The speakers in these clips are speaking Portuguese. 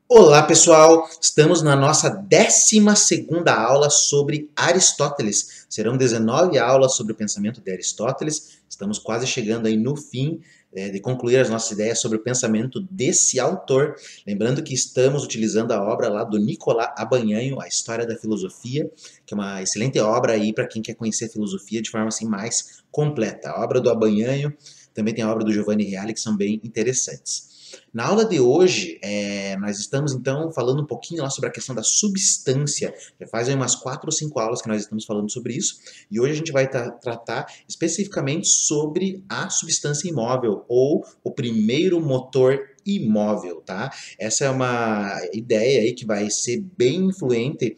Olá pessoal, estamos na nossa 12ª aula sobre Aristóteles. Serão 19 aulas sobre o pensamento de Aristóteles. Estamos quase chegando aí no fim de concluir as nossas ideias sobre o pensamento desse autor. Lembrando que estamos utilizando a obra lá do Nicolas Abanhanho, A História da Filosofia, que é uma excelente obra aí para quem quer conhecer a filosofia de forma assim mais completa. A obra do Abanhanho, também tem a obra do Giovanni Reale, que são bem interessantes. Na aula de hoje, nós estamos então falando um pouquinho lá sobre a questão da substância. Já faz aí umas 4 ou 5 aulas que nós estamos falando sobre isso. E hoje a gente vai tratar especificamente sobre a substância imóvel, ou o primeiro motor imóvel, tá? Essa é uma ideia aí que vai ser bem influente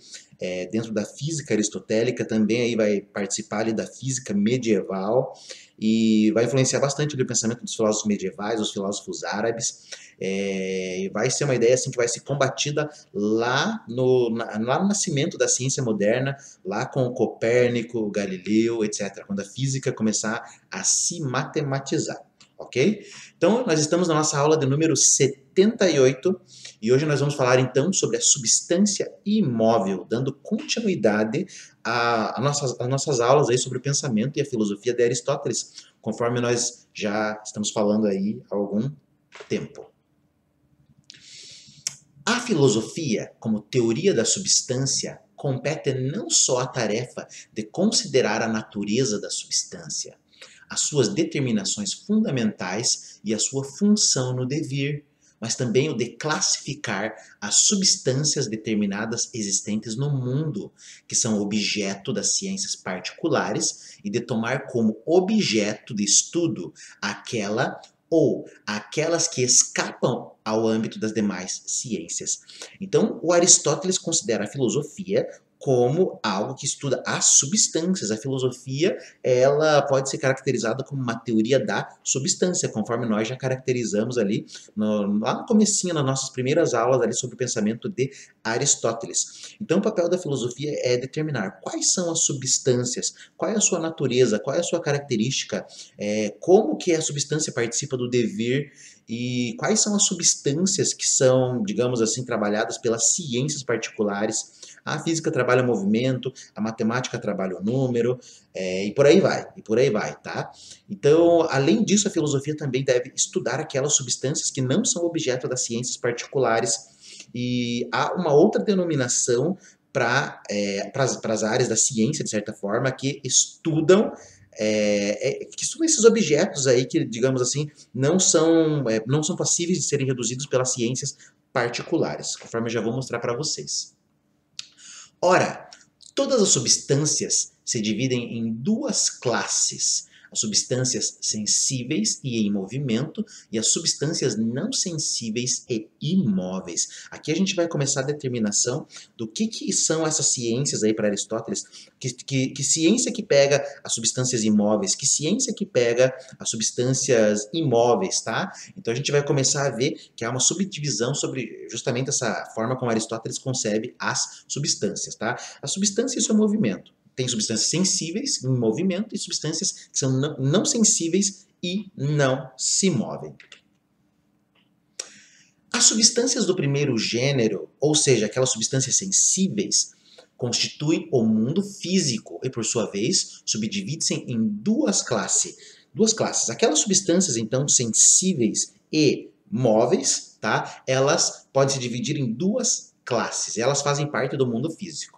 dentro da física aristotélica, também aí vai participar ali da física medieval e vai influenciar bastante o pensamento dos filósofos medievais, dos filósofos árabes. Vai ser uma ideia assim que vai ser combatida lá no nascimento da ciência moderna, lá com o Copérnico, Galileu, etc., quando a física começar a se matematizar. Ok? Então, nós estamos na nossa aula de número 78 e hoje nós vamos falar então sobre a substância imóvel, dando continuidade às nossas aulas aí sobre o pensamento e a filosofia de Aristóteles, conforme nós já estamos falando aí há algum tempo. A filosofia, como teoria da substância, compete não só a tarefa de considerar a natureza da substância, as suas determinações fundamentais e a sua função no devir, mas também o de classificar as substâncias determinadas existentes no mundo, que são objeto das ciências particulares, e de tomar como objeto de estudo aquela ou aquelas que escapam ao âmbito das demais ciências. Então, o Aristóteles considera a filosofia como algo que estuda as substâncias. A filosofia, ela pode ser caracterizada como uma teoria da substância, conforme nós já caracterizamos ali lá no comecinho, nas nossas primeiras aulas ali sobre o pensamento de Aristóteles. Então, o papel da filosofia é determinar quais são as substâncias, qual é a sua natureza, qual é a sua característica, como que a substância participa do dever e quais são as substâncias que são, digamos assim, trabalhadas pelas ciências particulares. A física trabalha o movimento, a matemática trabalha o número, e por aí vai, tá? Então, além disso, a filosofia também deve estudar aquelas substâncias que não são objeto das ciências particulares. E há uma outra denominação para as áreas da ciência, de certa forma, que estudam esses objetos aí que, digamos assim, não são passíveis de serem reduzidos pelas ciências particulares, conforme eu já vou mostrar para vocês. Ora, todas as substâncias se dividem em duas classes: as substâncias sensíveis e em movimento e as substâncias não sensíveis e imóveis. Aqui a gente vai começar a determinação do que são essas ciências aí para Aristóteles, que ciência que pega as substâncias imóveis, que ciência que pega as substâncias imóveis, tá? Então a gente vai começar a ver que há uma subdivisão sobre justamente essa forma como Aristóteles concebe as substâncias, tá? A substância e o seu movimento. Tem substâncias sensíveis em movimento e substâncias que são não sensíveis e não se movem. As substâncias do primeiro gênero, ou seja, aquelas substâncias sensíveis, constituem o mundo físico e, por sua vez, subdivide-se em duas classes. Aquelas substâncias, então, sensíveis e móveis, tá? Elas podem se dividir em duas classes. Elas fazem parte do mundo físico.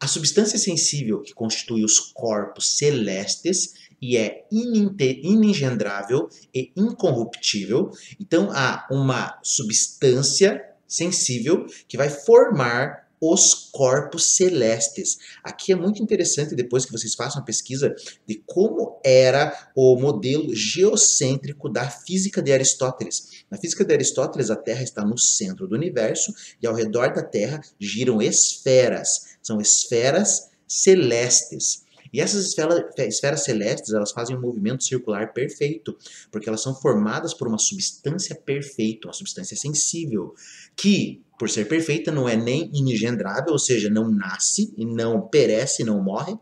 A substância sensível, que constitui os corpos celestes e é inengendrável e incorruptível. Então, há uma substância sensível que vai formar os corpos celestes. Aqui é muito interessante, depois que vocês façam a pesquisa, de como era o modelo geocêntrico da física de Aristóteles. Na física de Aristóteles, a Terra está no centro do universo e ao redor da Terra giram esferas. São esferas celestes. E essas esferas celestes, elas fazem um movimento circular perfeito, porque elas são formadas por uma substância perfeita, uma substância sensível, que, por ser perfeita, não é nem engendrável, ou seja, não nasce, e não perece, não morre,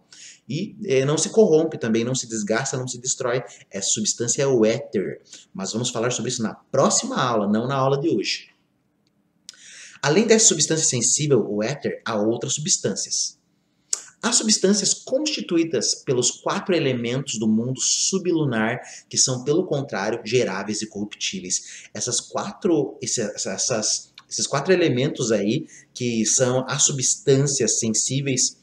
e não se corrompe também, não se desgasta, não se destrói. Essa substância é o éter. Mas vamos falar sobre isso na próxima aula, não na aula de hoje. Além dessa substância sensível, o éter, há outras substâncias. Há substâncias constituídas pelos 4 elementos do mundo sublunar, que são, pelo contrário, geráveis e corruptíveis. Esses 4 elementos aí, que são as substâncias sensíveis,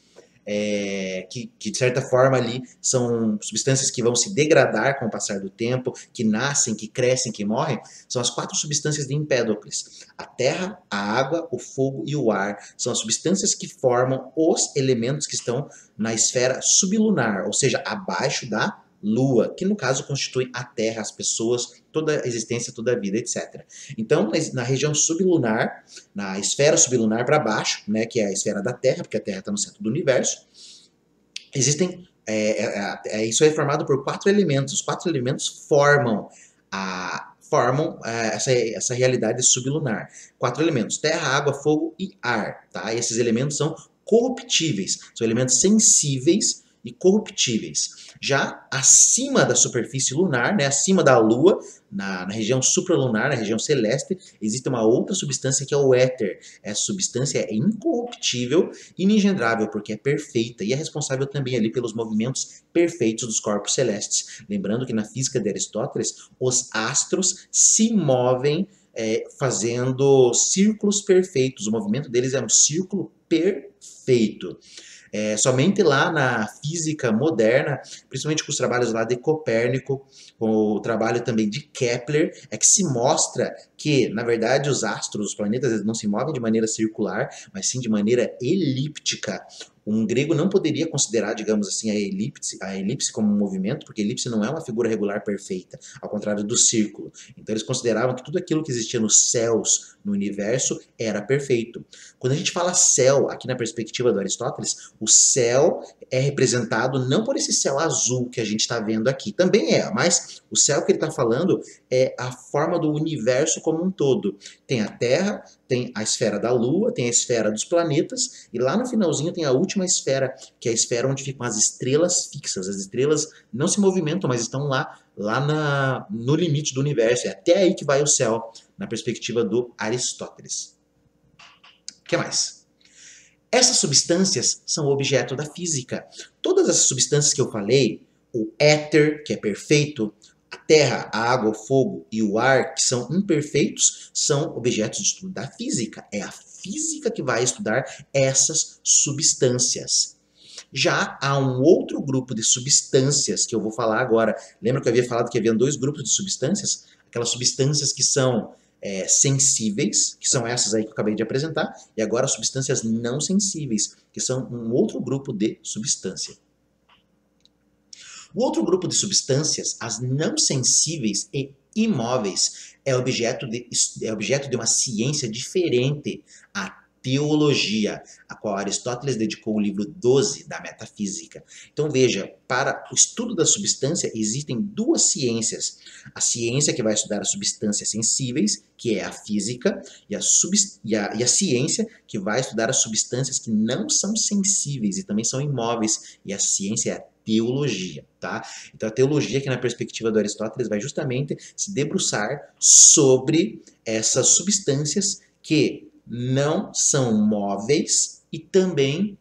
que de certa forma ali são substâncias que vão se degradar com o passar do tempo, que nascem, que crescem, que morrem, são as 4 substâncias de Empédocles. A terra, a água, o fogo e o ar são as substâncias que formam os elementos que estão na esfera sublunar, ou seja, abaixo da Lua, que no caso constitui a Terra, as pessoas, toda a existência, toda a vida, etc. Então, na região sublunar, na esfera sublunar para baixo, né, que é a esfera da Terra, porque a Terra está no centro do universo, existem. Isso é formado por 4 elementos. Os 4 elementos formam essa realidade sublunar. 4 elementos: terra, água, fogo e ar. Tá? E esses elementos são corruptíveis, são elementos sensíveis e corruptíveis. Já acima da superfície lunar, né, acima da Lua, na região supralunar, na região celeste, existe uma outra substância que é o éter. Essa substância é incorruptível e inengendrável, porque é perfeita e é responsável também ali pelos movimentos perfeitos dos corpos celestes. Lembrando que na física de Aristóteles, os astros se movem fazendo círculos perfeitos. O movimento deles é um círculo perfeito. Somente lá na física moderna, principalmente com os trabalhos lá de Copérnico, com o trabalho também de Kepler, é que se mostra que, na verdade, os astros, os planetas, eles não se movem de maneira circular, mas sim de maneira elíptica. Um grego não poderia considerar, digamos assim, a elipse como um movimento, porque a elipse não é uma figura regular perfeita, ao contrário do círculo. Então eles consideravam que tudo aquilo que existia nos céus, no universo, era perfeito. Quando a gente fala céu, aqui na perspectiva do Aristóteles, o céu é representado não por esse céu azul que a gente está vendo aqui, também mas o céu que ele está falando é a forma do universo como um todo. Tem a Terra, tem a esfera da Lua, tem a esfera dos planetas, e lá no finalzinho tem a última esfera, que é a esfera onde ficam as estrelas fixas. As estrelas não se movimentam, mas estão lá no limite do universo. É até aí que vai o céu, na perspectiva do Aristóteles. O que mais? Essas substâncias são objeto da física. Todas essas substâncias que eu falei, o éter, que é perfeito, a terra, a água, o fogo e o ar, que são imperfeitos, são objetos de estudo da física. É a física que vai estudar essas substâncias. Já há um outro grupo de substâncias que eu vou falar agora. Lembra que eu havia falado que havia 2 grupos de substâncias? Aquelas substâncias que são sensíveis, que são essas aí que eu acabei de apresentar, e agora as substâncias não sensíveis, que são um outro grupo de substância. O outro grupo de substâncias, as não sensíveis e imóveis, é objeto de uma ciência diferente, a teologia, a qual Aristóteles dedicou o livro 12 da Metafísica. Então veja, para o estudo da substância existem 2 ciências. A ciência que vai estudar as substâncias sensíveis, que é a física, e a ciência que vai estudar as substâncias que não são sensíveis e também são imóveis, e a ciência é a teologia, tá? Então a teologia, que na perspectiva do Aristóteles, vai justamente se debruçar sobre essas substâncias que não são móveis e também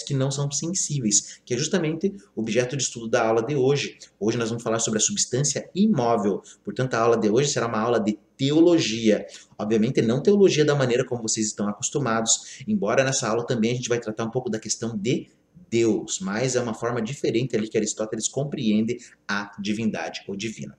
que não são sensíveis, que é justamente o objeto de estudo da aula de hoje. Hoje nós vamos falar sobre a substância imóvel, portanto a aula de hoje será uma aula de teologia. Obviamente não teologia da maneira como vocês estão acostumados, embora nessa aula também a gente vai tratar um pouco da questão de Deus, mas é uma forma diferente ali que Aristóteles compreende a divindade ou divina.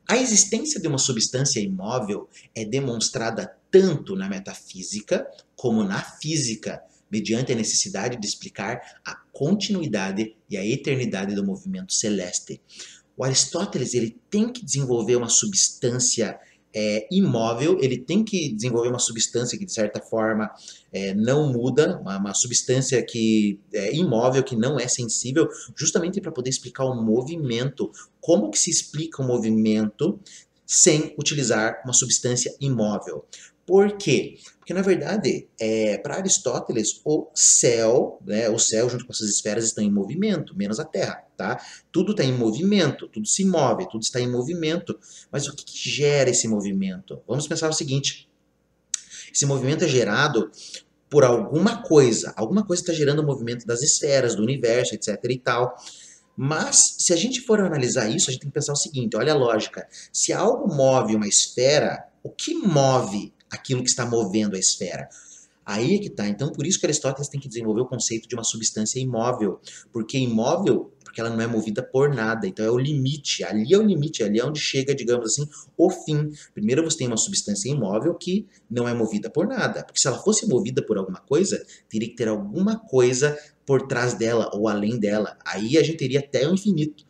A existência de uma substância imóvel é demonstrada tanto na metafísica como na física, mediante a necessidade de explicar a continuidade e a eternidade do movimento celeste. O Aristóteles ele tem que desenvolver uma substância imóvel, ele tem que desenvolver uma substância que, de certa forma, não muda, uma substância que é imóvel, que não é sensível, justamente para poder explicar o movimento. Como que se explica o movimento sem utilizar uma substância imóvel? Por quê? Porque, na verdade, para Aristóteles, o céu junto com essas esferas estão em movimento, menos a Terra, tá? Tudo está em movimento, tudo se move, tudo está em movimento. Mas o que gera esse movimento? Vamos pensar o seguinte: Esse movimento é gerado por alguma coisa está gerando o movimento das esferas, do universo, etc e tal. Mas, se a gente for analisar isso, a gente tem que pensar o seguinte, olha a lógica. Se algo move uma esfera, o que move aquilo que está movendo a esfera? Aí é que tá. Então, por isso que Aristóteles tem que desenvolver o conceito de uma substância imóvel. Porque imóvel, porque ela não é movida por nada. Então, é o limite. Ali é o limite. Ali é onde chega, digamos assim, o fim. Primeiro, você tem uma substância imóvel que não é movida por nada. Porque se ela fosse movida por alguma coisa, teria que ter alguma coisa por trás dela ou além dela. Aí a gente teria até o infinito.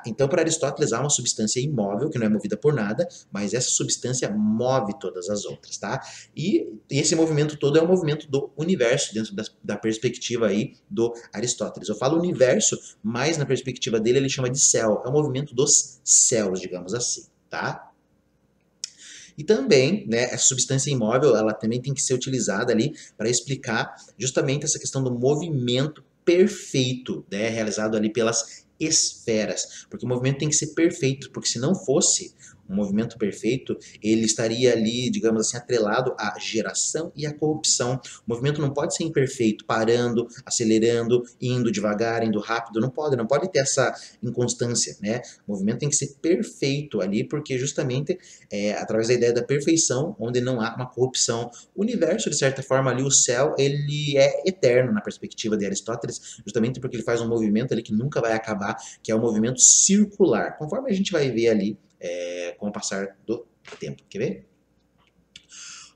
Então, para Aristóteles, há uma substância imóvel, que não é movida por nada, mas essa substância move todas as outras, tá? E esse movimento todo é o movimento do universo, dentro da perspectiva aí do Aristóteles. Eu falo universo, mas na perspectiva dele ele chama de céu. É o movimento dos céus, digamos assim, tá? E também, né, essa substância imóvel, ela também tem que ser utilizada ali para explicar justamente essa questão do movimento perfeito, né, realizado ali pelas esferas. Porque o movimento tem que ser perfeito, porque se não fosse um movimento perfeito, ele estaria ali, digamos assim, atrelado à geração e à corrupção. O movimento não pode ser imperfeito, parando, acelerando, indo devagar, indo rápido, não pode ter essa inconstância, né? O movimento tem que ser perfeito ali, porque justamente através da ideia da perfeição, onde não há uma corrupção. O universo, de certa forma, ali, o céu, ele é eterno na perspectiva de Aristóteles, justamente porque ele faz um movimento ali que nunca vai acabar, que é o movimento circular, conforme a gente vai ver ali com o passar do tempo. Quer ver?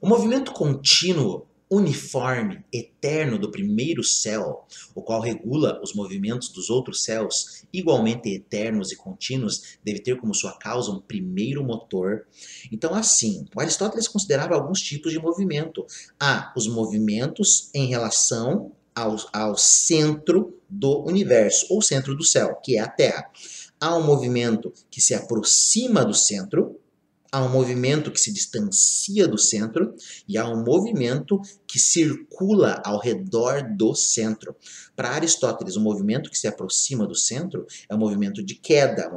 O movimento contínuo, uniforme, eterno do primeiro céu, o qual regula os movimentos dos outros céus, igualmente eternos e contínuos, deve ter como sua causa um primeiro motor. Então, assim, o Aristóteles considerava alguns tipos de movimento. Há os movimentos em relação ao centro do universo, ou centro do céu, que é a Terra. Há um movimento que se aproxima do centro, há um movimento que se distancia do centro e há um movimento que circula ao redor do centro. Para Aristóteles, o movimento que se aproxima do centro é um movimento de queda,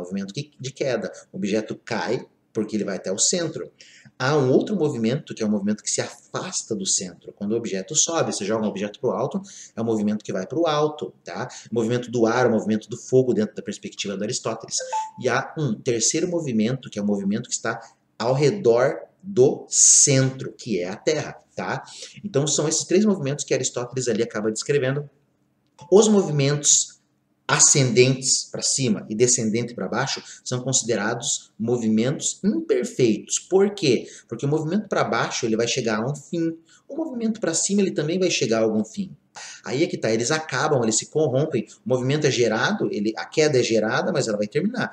de queda. O objeto cai porque ele vai até o centro. Há um outro movimento, que é um movimento que se afasta do centro. Quando o objeto sobe, você joga um objeto para o alto, é um movimento que vai para o alto, tá? O movimento do ar, o movimento do fogo, dentro da perspectiva de Aristóteles. E há um terceiro movimento, que é o movimento que está ao redor do centro, que é a Terra, tá? Então são esses três movimentos que Aristóteles ali acaba descrevendo. Os movimentos ascendentes para cima e descendente para baixo são considerados movimentos imperfeitos. Por quê? Porque o movimento para baixo ele vai chegar a um fim. O movimento para cima ele também vai chegar a algum fim. Aí é que tá, eles acabam, eles se corrompem, o movimento é gerado, a queda é gerada, mas ela vai terminar.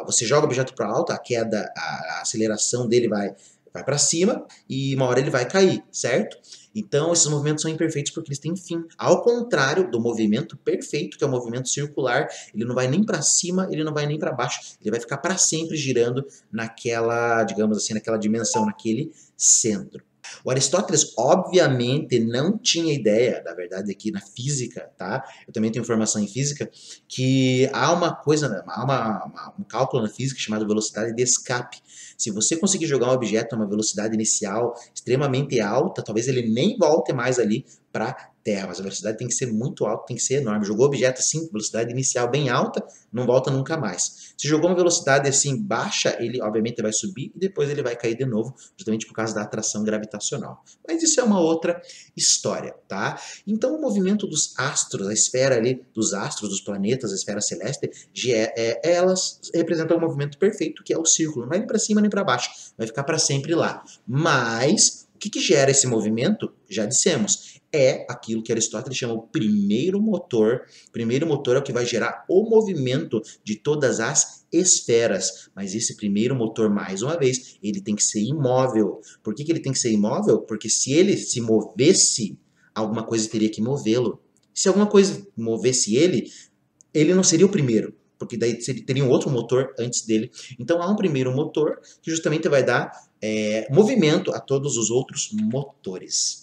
Você joga o objeto para alto, a queda, a aceleração dele vai para cima e uma hora ele vai cair, certo? Então, esses movimentos são imperfeitos porque eles têm fim. Ao contrário do movimento perfeito, que é o movimento circular, ele não vai nem para cima, ele não vai nem para baixo, ele vai ficar para sempre girando naquela, digamos assim, naquela dimensão, naquele centro. O Aristóteles, obviamente, não tinha ideia, da verdade, aqui na física, tá? Eu também tenho formação em física, que há uma coisa, há um cálculo na física chamado velocidade de escape. Se você conseguir jogar um objeto a uma velocidade inicial extremamente alta, talvez ele nem volte mais ali para Terra, mas a velocidade tem que ser muito alta, tem que ser enorme. Jogou o objeto assim, velocidade inicial bem alta, não volta nunca mais. Se jogou uma velocidade assim baixa, ele obviamente vai subir e depois ele vai cair de novo, justamente por causa da atração gravitacional. Mas isso é uma outra história, tá? Então o movimento dos astros, a esfera ali dos astros, dos planetas, a esfera celeste, elas representam um movimento perfeito, que é o círculo. Não vai nem para cima nem para baixo, vai ficar para sempre lá. Mas o que gera esse movimento? Já dissemos, é aquilo que Aristóteles chama o primeiro motor. O primeiro motor é o que vai gerar o movimento de todas as esferas. Mas esse primeiro motor, mais uma vez, ele tem que ser imóvel. Por que ele tem que ser imóvel? Porque se ele se movesse, alguma coisa teria que movê-lo. Se alguma coisa movesse ele não seria o primeiro, porque daí teria um outro motor antes dele. Então há um primeiro motor que justamente vai dar movimento a todos os outros motores.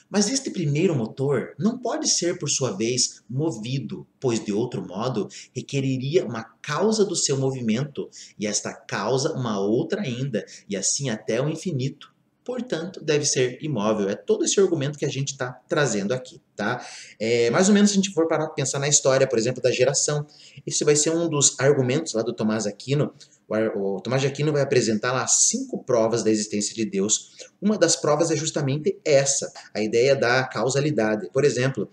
Mas este primeiro motor não pode ser, por sua vez, movido, pois de outro modo requeriria uma causa do seu movimento, e esta causa uma outra ainda, e assim até o infinito. portanto, deve ser imóvel. É todo esse argumento que a gente está trazendo aqui, tá? Mais ou menos se a gente for parar para pensar na história, por exemplo, da geração. Esse vai ser um dos argumentos lá do Tomás Aquino. O Tomás de Aquino vai apresentar lá 5 provas da existência de Deus. Uma das provas é justamente essa, a ideia da causalidade. Por exemplo,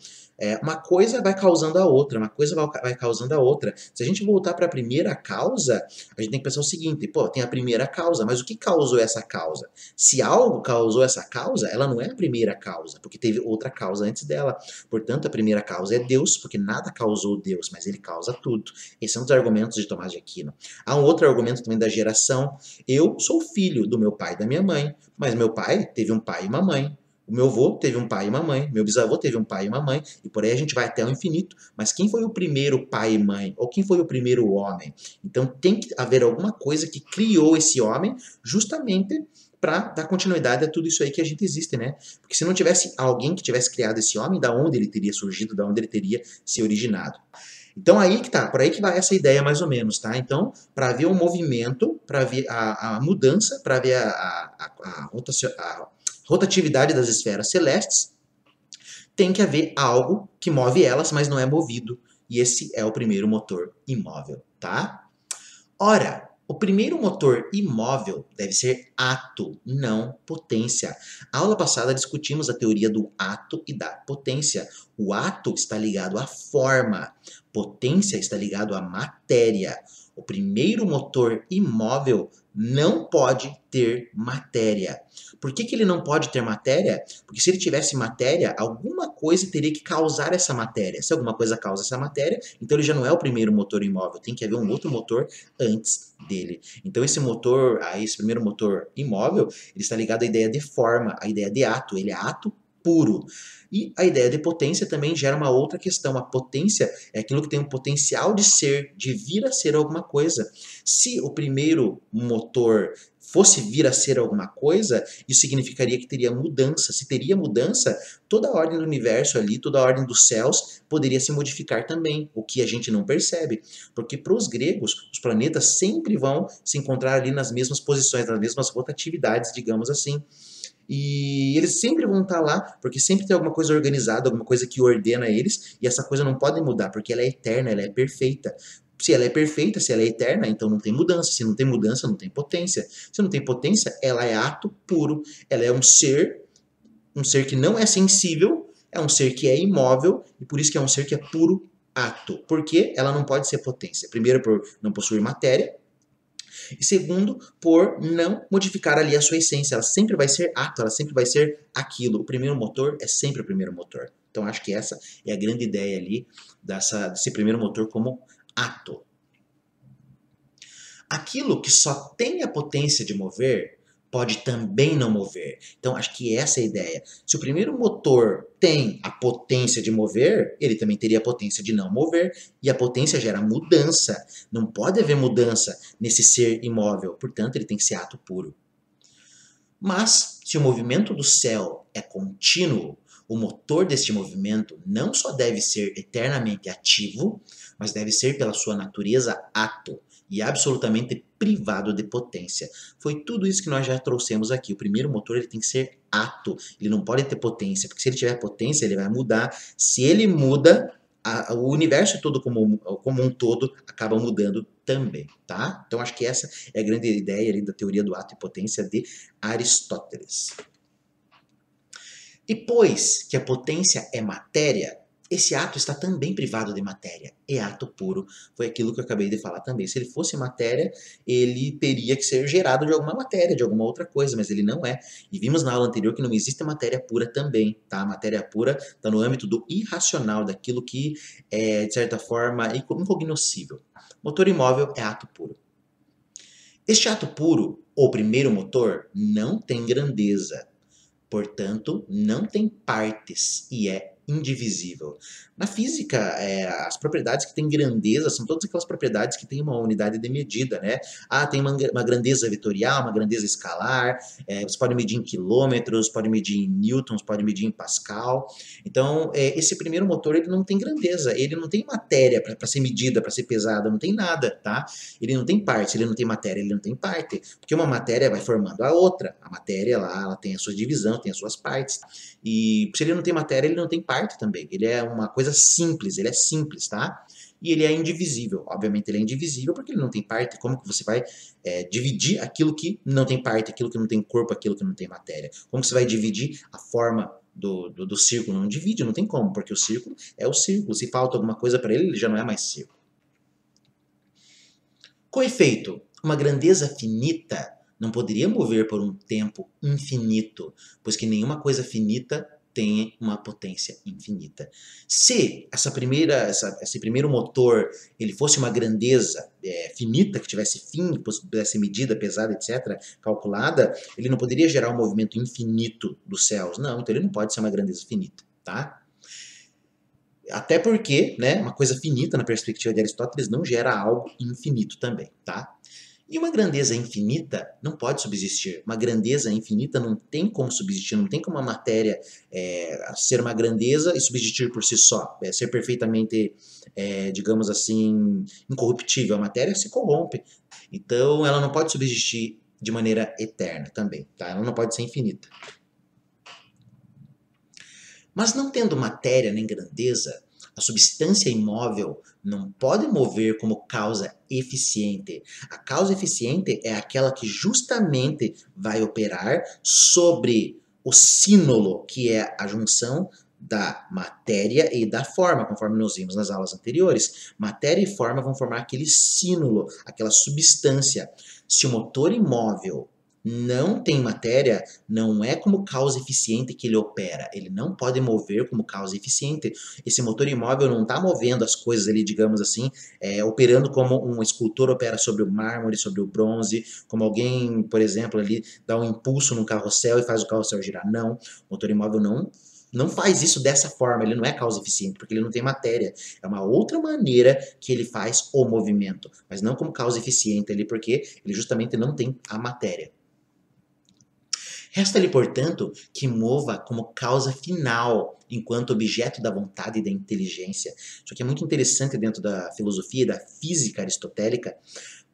uma coisa vai causando a outra, uma coisa vai causando a outra. Se a gente voltar para a primeira causa, a gente tem que pensar o seguinte, pô, tem a primeira causa, mas o que causou essa causa? Se algo causou essa causa, ela não é a primeira causa, porque teve outra causa antes dela. Portanto, a primeira causa é Deus, porque nada causou Deus, mas ele causa tudo. Esses são os argumentos de Tomás de Aquino. Há um outro argumento também da geração. Eu sou filho do meu pai e da minha mãe, mas meu pai teve um pai e uma mãe. O meu avô teve um pai e uma mãe, meu bisavô teve um pai e uma mãe, e por aí a gente vai até o infinito. Mas quem foi o primeiro pai e mãe? Ou quem foi o primeiro homem? Então tem que haver alguma coisa que criou esse homem justamente para dar continuidade a tudo isso aí que a gente existe, né? Porque se não tivesse alguém que tivesse criado esse homem, da onde ele teria surgido, da onde ele teria se originado? Então aí que tá, por aí que vai essa ideia mais ou menos, tá? Então, para haver um movimento, para haver a mudança, para haver a rotatividade das esferas celestes, tem que haver algo que move elas, mas não é movido. E esse é o primeiro motor imóvel, tá? Ora, o primeiro motor imóvel deve ser ato, não potência. A aula passada discutimos a teoria do ato e da potência. O ato está ligado à forma, potência está ligado à matéria. O primeiro motor imóvel não pode ter matéria. Por que ele não pode ter matéria? Porque se ele tivesse matéria, alguma coisa teria que causar essa matéria. Se alguma coisa causa essa matéria, então ele já não é o primeiro motor imóvel. Tem que haver um outro motor antes dele. Então esse motor, esse primeiro motor imóvel, ele está ligado à ideia de forma, à ideia de ato. Ele é ato puro. E a ideia de potência também gera uma outra questão. A potência é aquilo que tem um potencial de ser, de vir a ser alguma coisa. Se o primeiro motor fosse vir a ser alguma coisa, isso significaria que teria mudança. Se teria mudança, toda a ordem do universo ali, toda a ordem dos céus poderia se modificar também, o que a gente não percebe. Porque para os gregos, os planetas sempre vão se encontrar ali nas mesmas posições, nas mesmas rotatividades, digamos assim. E eles sempre vão estar lá, porque sempre tem alguma coisa organizada, alguma coisa que ordena eles, e essa coisa não pode mudar, porque ela é eterna, ela é perfeita. Se ela é perfeita, se ela é eterna, então não tem mudança. Se não tem mudança, não tem potência. Se não tem potência, ela é ato puro. Ela é um ser que não é sensível, é um ser que é imóvel, e por isso que é um ser que é puro ato. Porque ela não pode ser potência. Primeiro, por não possuir matéria, e segundo, por não modificar ali a sua essência. Ela sempre vai ser ato, ela sempre vai ser aquilo. O primeiro motor é sempre o primeiro motor. Então acho que essa é a grande ideia ali desse primeiro motor como ato. Aquilo que só tem a potência de mover pode também não mover. Então acho que essa é a ideia. Se o primeiro motor tem a potência de mover, ele também teria a potência de não mover, e a potência gera mudança. Não pode haver mudança nesse ser imóvel, portanto ele tem que ser ato puro. Mas se o movimento do céu é contínuo, o motor deste movimento não só deve ser eternamente ativo, mas deve ser pela sua natureza ato e absolutamente privado de potência. Foi tudo isso que nós já trouxemos aqui. O primeiro motor ele tem que ser ato, ele não pode ter potência, porque se ele tiver potência ele vai mudar. Se ele muda, o universo todo como um todo acaba mudando também, tá? Então acho que essa é a grande ideia ali da teoria do ato e potência de Aristóteles. Depois que a potência é matéria, esse ato está também privado de matéria. É ato puro. Foi aquilo que eu acabei de falar também. Se ele fosse matéria, ele teria que ser gerado de alguma matéria, de alguma outra coisa, mas ele não é. E vimos na aula anterior que não existe matéria pura também, tá? A matéria pura está no âmbito do irracional, daquilo que é, de certa forma, incognoscível. Motor imóvel é ato puro. Este ato puro, ou primeiro motor, não tem grandeza. Portanto, não tem partes e é indivisível. Na física, as propriedades que têm grandeza são todas aquelas propriedades que têm uma unidade de medida, né? Ah, tem uma grandeza vetorial, uma grandeza escalar, você pode medir em quilômetros, pode medir em newtons, pode medir em pascal. Então, esse primeiro motor, ele não tem grandeza, ele não tem matéria para ser medida, para ser pesada, não tem nada, tá? Ele não tem parte, ele não tem matéria, ele não tem parte, porque uma matéria vai formando a outra. A matéria lá, ela tem a sua divisão, tem as suas partes. E se ele não tem matéria, ele não tem parte também. Ele é uma coisa simples, ele é simples, tá? E ele é indivisível. Obviamente ele é indivisível porque ele não tem parte. Como que você vai dividir aquilo que não tem parte, aquilo que não tem corpo, aquilo que não tem matéria? Como que você vai dividir a forma do círculo? Não divide, não tem como, porque o círculo é o círculo. Se falta alguma coisa para ele, ele já não é mais círculo. Com efeito, uma grandeza finita não poderia mover por um tempo infinito, pois que nenhuma coisa finita tem uma potência infinita. Se esse primeiro motor ele fosse uma grandeza finita, que tivesse fim, que pudesse ser medida, pesada, etc., calculada, ele não poderia gerar um movimento infinito dos céus. Não, então ele não pode ser uma grandeza finita, tá? Até porque, né, uma coisa finita na perspectiva de Aristóteles não gera algo infinito também, tá? E uma grandeza infinita não pode subsistir. Uma grandeza infinita não tem como subsistir, não tem como a matéria ser uma grandeza e subsistir por si só, ser perfeitamente, digamos assim, incorruptível. A matéria se corrompe. Então, ela não pode subsistir de maneira eterna também, tá? Ela não pode ser infinita. Mas não tendo matéria nem grandeza, a substância imóvel não pode mover como causa eficiente. A causa eficiente é aquela que justamente vai operar sobre o sínolo, que é a junção da matéria e da forma, conforme nós vimos nas aulas anteriores. Matéria e forma vão formar aquele sínolo, aquela substância. Se o motor imóvel não tem matéria, não é como causa eficiente que ele opera. Ele não pode mover como causa eficiente. Esse motor imóvel não está movendo as coisas ali, digamos assim, operando como um escultor opera sobre o mármore, sobre o bronze, como alguém, por exemplo, ali dá um impulso no carrossel e faz o carrossel girar. Não, o motor imóvel não faz isso dessa forma, ele não é causa eficiente, porque ele não tem matéria. É uma outra maneira que ele faz o movimento, mas não como causa eficiente ali, porque ele justamente não tem a matéria. Resta-lhe, portanto, que mova como causa final, enquanto objeto da vontade e da inteligência. Isso aqui é muito interessante dentro da filosofia e da física aristotélica.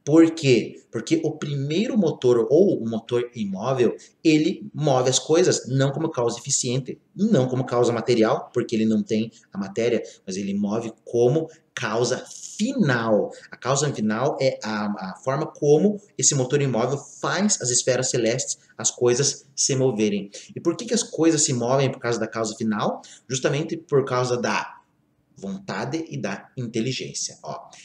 Por quê? Porque o primeiro motor, ou o motor imóvel, ele move as coisas não como causa eficiente, não como causa material, porque ele não tem a matéria, mas ele move como causa final. A causa final é a forma como esse motor imóvel faz as esferas celestes, as coisas se moverem. E por que as coisas se movem por causa da causa final? Justamente por causa da vontade e da inteligência.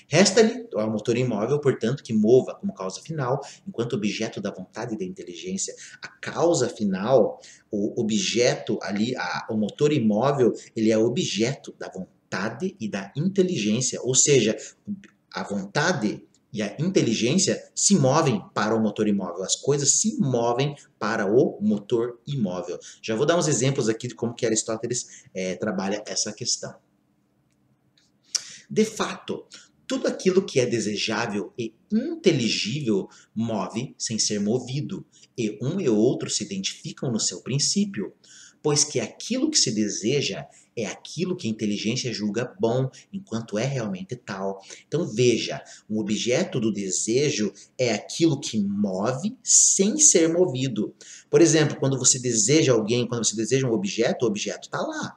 Resta-lhe ao motor imóvel, portanto, que mova como causa final, enquanto objeto da vontade e da inteligência. A causa final, o objeto ali, o motor imóvel, ele é objeto da vontade e da inteligência, ou seja, a vontade e a inteligência se movem para o motor imóvel. As coisas se movem para o motor imóvel. Já vou dar uns exemplos aqui de como que Aristóteles trabalha essa questão. De fato, tudo aquilo que é desejável e inteligível move sem ser movido, e um e outro se identificam no seu princípio, pois que aquilo que se deseja é aquilo que a inteligência julga bom, enquanto é realmente tal. Então veja, um objeto do desejo é aquilo que move sem ser movido. Por exemplo, quando você deseja alguém, quando você deseja um objeto, o objeto está lá.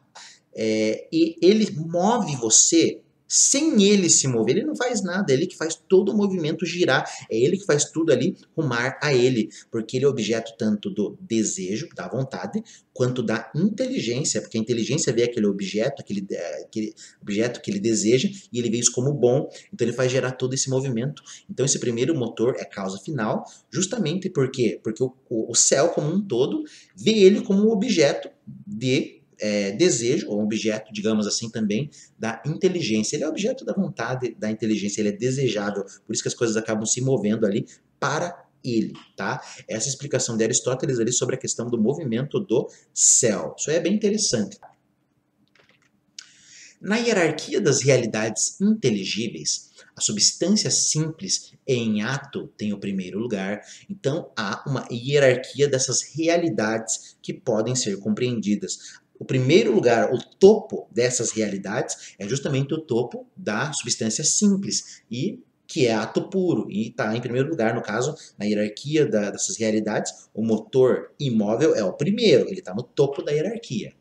E ele move você sem ele se mover, ele não faz nada, é ele que faz todo o movimento girar, é ele que faz tudo ali rumar a ele, porque ele é objeto tanto do desejo, da vontade, quanto da inteligência, porque a inteligência vê aquele objeto, aquele objeto que ele deseja, e ele vê isso como bom, então ele faz gerar todo esse movimento. Então esse primeiro motor é causa final, justamente por quê? Porque o céu como um todo vê ele como um objeto de desejo, ou objeto, digamos assim, também da inteligência. Ele é objeto da vontade, da inteligência, ele é desejável, por isso que as coisas acabam se movendo ali para ele, tá? Essa explicação de Aristóteles ali sobre a questão do movimento do céu. Isso é bem interessante. Na hierarquia das realidades inteligíveis, a substância simples em ato tem o primeiro lugar, então há uma hierarquia dessas realidades que podem ser compreendidas. O primeiro lugar, o topo dessas realidades, é justamente o topo da substância simples, e que é ato puro, e está em primeiro lugar, no caso, na hierarquia dessas realidades, o motor imóvel é o primeiro, ele está no topo da hierarquia.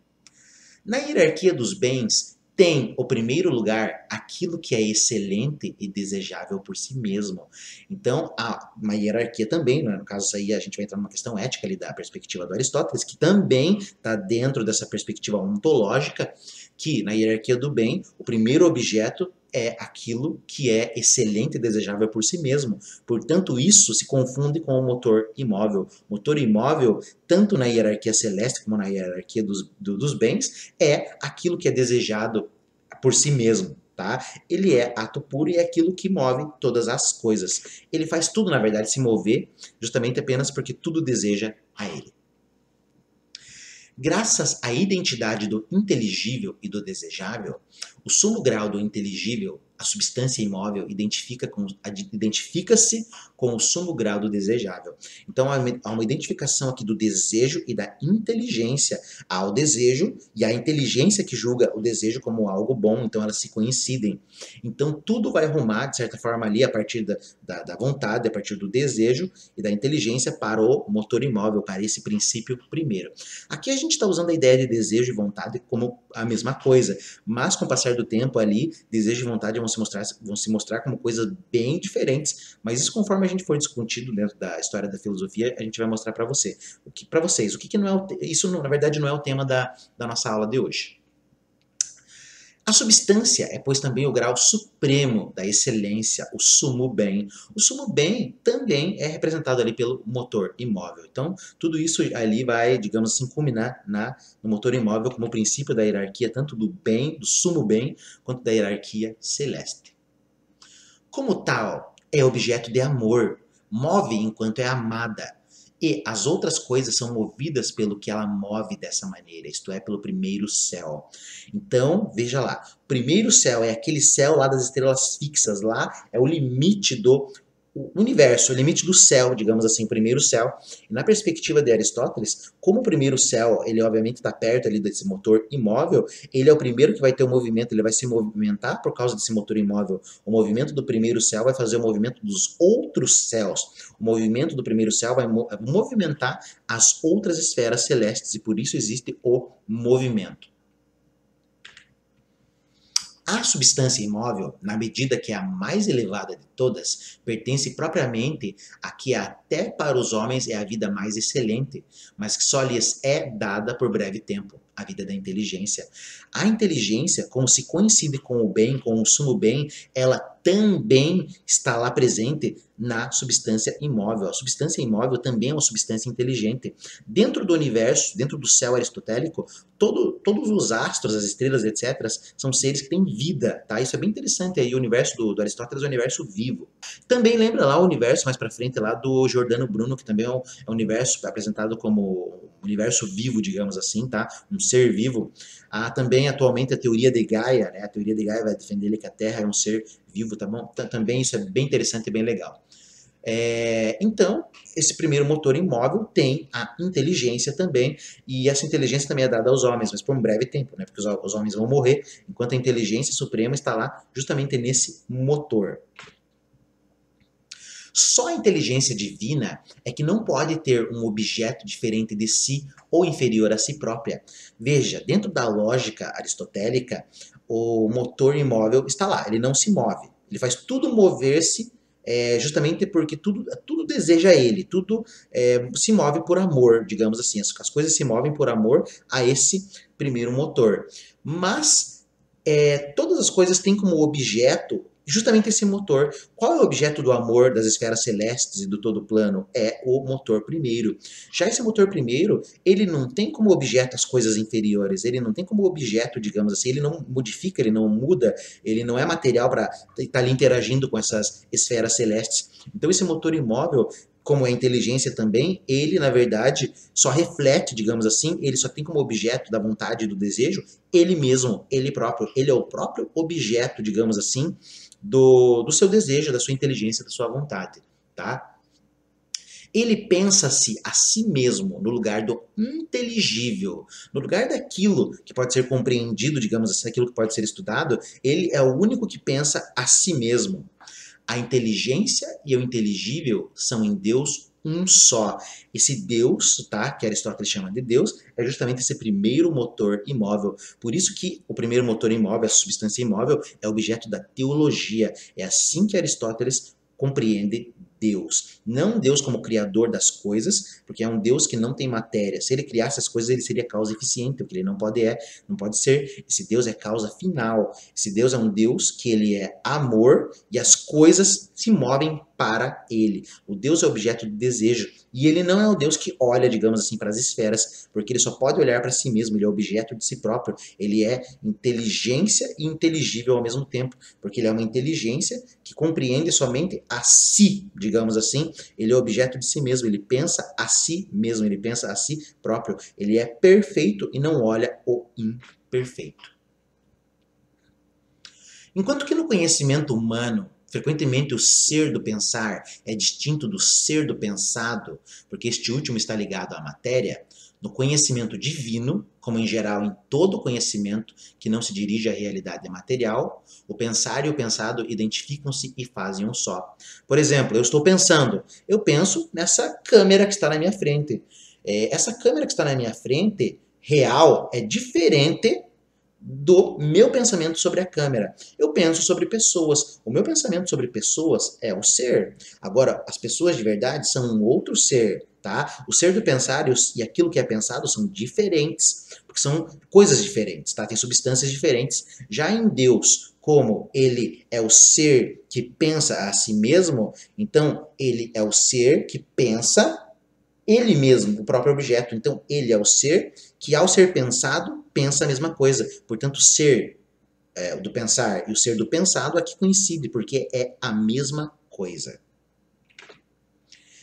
Na hierarquia dos bens, tem o primeiro lugar aquilo que é excelente e desejável por si mesmo. Então, há uma hierarquia também, né? No caso, isso aí a gente vai entrar numa questão ética ali da perspectiva do Aristóteles, que também está dentro dessa perspectiva ontológica, que na hierarquia do bem, o primeiro objeto é aquilo que é excelente e desejável por si mesmo. Portanto, isso se confunde com o motor imóvel. O motor imóvel, tanto na hierarquia celeste como na hierarquia dos bens, é aquilo que é desejado por si mesmo. Tá? Ele é ato puro e é aquilo que move todas as coisas. Ele faz tudo, na verdade, se mover justamente apenas porque tudo deseja a ele. Graças à identidade do inteligível e do desejável, o sumo grau do inteligível, a substância imóvel, identifica-se com o sumo grau do desejável. Então há uma identificação aqui do desejo e da inteligência. Há o desejo e a inteligência que julga o desejo como algo bom, então elas se coincidem. Então tudo vai rumar, de certa forma, ali a partir da vontade, a partir do desejo e da inteligência para o motor imóvel, para esse princípio primeiro. Aqui a gente está usando a ideia de desejo e vontade como a mesma coisa, mas com o passar do tempo ali, desejo e vontade vão se mostrar como coisas bem diferentes, mas isso conforme a gente for discutindo dentro da história da filosofia, a gente vai mostrar para vocês. O que não é isso na verdade não é o tema da nossa aula de hoje. A substância é, pois, também o grau supremo da excelência, o sumo bem. O sumo bem também é representado ali pelo motor imóvel. Então, tudo isso ali vai, digamos assim, culminar no motor imóvel como princípio da hierarquia, tanto do bem, do sumo bem, quanto da hierarquia celeste. Como tal, é objeto de amor, move enquanto é amada. E as outras coisas são movidas pelo que ela move dessa maneira, isto é, pelo primeiro céu. Então, veja lá, o primeiro céu é aquele céu lá das estrelas fixas, lá é o limite do universo, o limite do céu, digamos assim, o primeiro céu. E na perspectiva de Aristóteles, como o primeiro céu, ele obviamente está perto ali desse motor imóvel, ele é o primeiro que vai ter o movimento, ele vai se movimentar por causa desse motor imóvel. O movimento do primeiro céu vai fazer o movimento dos outros céus. O movimento do primeiro céu vai movimentar as outras esferas celestes e por isso existe o movimento. A substância imóvel, na medida que é a mais elevada de todas, pertence propriamente a que até para os homens é a vida mais excelente, mas que só lhes é dada por breve tempo, a vida da inteligência. A inteligência, como se coincide com o bem, com o sumo bem, ela também está lá presente na substância imóvel. A substância imóvel também é uma substância inteligente. Dentro do universo, dentro do céu aristotélico, todos os astros, as estrelas, etc., são seres que têm vida, tá? Isso é bem interessante aí, o universo do Aristóteles é um universo vivo. Também lembra lá o universo mais para frente lá do Giordano Bruno, que também é um universo apresentado como universo vivo, digamos assim, tá? Um ser vivo. Há também atualmente a teoria de Gaia, né? A teoria de Gaia vai defender que a Terra é um ser vivo, tá bom? Também isso é bem interessante e bem legal. Então, esse primeiro motor imóvel tem a inteligência também, e essa inteligência também é dada aos homens, mas por um breve tempo, né? Porque os homens vão morrer, enquanto a inteligência suprema está lá justamente nesse motor. Só a inteligência divina é que não pode ter um objeto diferente de si ou inferior a si própria. Veja, dentro da lógica aristotélica, o motor imóvel está lá, ele não se move. Ele faz tudo mover-se justamente porque tudo deseja ele, tudo se move por amor, digamos assim. As coisas se movem por amor a esse primeiro motor. Mas todas as coisas têm como objeto justamente esse motor. Qual é o objeto do amor das esferas celestes e do todo plano? É o motor primeiro. Já esse motor primeiro, ele não tem como objeto as coisas inferiores, ele não tem como objeto, digamos assim, ele não modifica, ele não muda, ele não é material para estar ali interagindo com essas esferas celestes. Então esse motor imóvel, como é a inteligência também, ele, na verdade, só reflete, digamos assim, ele só tem como objeto da vontade e do desejo ele mesmo, ele próprio. Ele é o próprio objeto, digamos assim, do seu desejo, da sua inteligência, da sua vontade, tá? Ele pensa-se a si mesmo no lugar do inteligível, no lugar daquilo que pode ser compreendido, digamos assim, aquilo que pode ser estudado, ele é o único que pensa a si mesmo. A inteligência e o inteligível são em Deus um só. Esse Deus, tá, que Aristóteles chama de Deus, é justamente esse primeiro motor imóvel. Por isso que o primeiro motor imóvel, a substância imóvel, é objeto da teologia. É assim que Aristóteles compreende Deus. Não Deus como criador das coisas, porque é um Deus que não tem matéria. Se ele criasse as coisas, ele seria causa eficiente, o que ele não pode ser. Esse Deus é causa final. Esse Deus é um Deus que ele é amor e as coisas se movem para ele. O Deus é objeto de desejo e ele não é o Deus que olha, digamos assim, para as esferas, porque ele só pode olhar para si mesmo, ele é objeto de si próprio. Ele é inteligência e inteligível ao mesmo tempo, porque ele é uma inteligência que compreende somente a si, digamos assim. Ele é objeto de si mesmo, ele pensa a si mesmo, ele pensa a si próprio. Ele é perfeito e não olha o imperfeito. Enquanto que no conhecimento humano, frequentemente o ser do pensar é distinto do ser do pensado, porque este último está ligado à matéria, no conhecimento divino, como em geral em todo conhecimento que não se dirige à realidade material, o pensar e o pensado identificam-se e fazem um só. Por exemplo, eu estou pensando, eu penso nessa câmera que está na minha frente. Essa câmera que está na minha frente, real, é diferente do meu pensamento sobre a câmera. Eu penso sobre pessoas. O meu pensamento sobre pessoas é o ser. Agora, as pessoas de verdade são um outro ser, tá? O ser do pensar e aquilo que é pensado são diferentes, porque são coisas diferentes, tá? Tem substâncias diferentes. Já em Deus, como ele é o ser que pensa a si mesmo, então ele é o ser que pensa ele mesmo, o próprio objeto. Então, ele é o ser que, ao ser pensado, pensa a mesma coisa. Portanto, o ser do pensar e o ser do pensado aqui coincide, porque é a mesma coisa.